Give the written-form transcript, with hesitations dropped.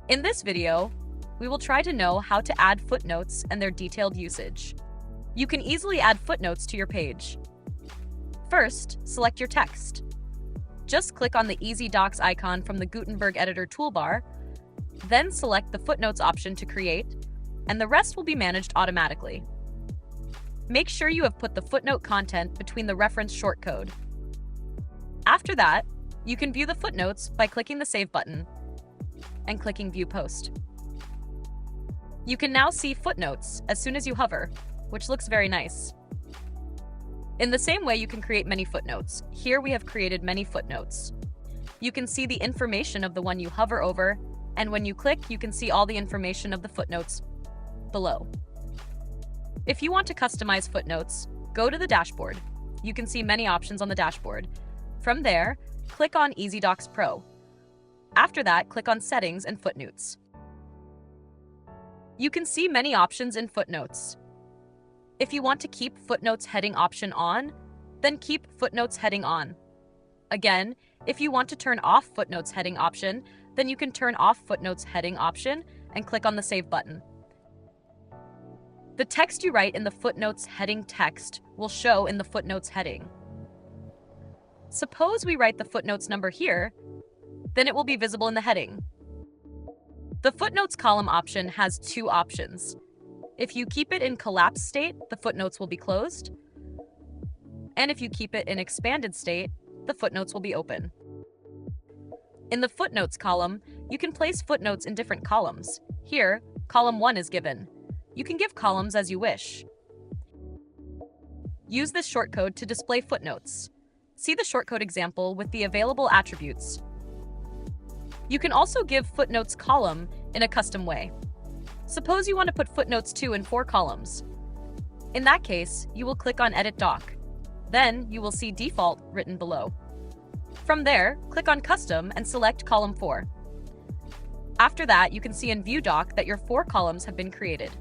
In this video, we will try to know how to add footnotes and their detailed usage. You can easily add footnotes to your page. First, select your text. Just click on the EazyDocs icon from the Gutenberg editor toolbar, then select the Footnotes option to create, and the rest will be managed automatically. Make sure you have put the footnote content between the reference shortcode. After that, you can view the footnotes by clicking the Save button and clicking View Post. You can now see footnotes as soon as you hover, which looks very nice. In the same way, you can create many footnotes. Here we have created many footnotes. You can see the information of the one you hover over, and when you click, you can see all the information of the footnotes below. If you want to customize footnotes, go to the dashboard. You can see many options on the dashboard. From there, click on EazyDocs Pro. After that, click on Settings and Footnotes. You can see many options in Footnotes. If you want to keep Footnotes heading option on, then keep Footnotes heading on. Again, if you want to turn off Footnotes heading option, then you can turn off Footnotes heading option and click on the Save button. The text you write in the Footnotes heading text will show in the Footnotes heading. Suppose we write the footnotes number here, then it will be visible in the heading. The Footnotes column option has two options. If you keep it in collapsed state, the footnotes will be closed. And if you keep it in expanded state, the footnotes will be open. In the Footnotes column, you can place footnotes in different columns. Here, column 1 is given. You can give columns as you wish. Use this shortcode to display footnotes. See the shortcode example with the available attributes. You can also give footnotes column in a custom way. Suppose you want to put footnotes 2 in 4 columns. In that case, you will click on Edit Doc. Then you will see Default written below. From there, click on Custom and select column 4. After that, you can see in View Doc that your 4 columns have been created.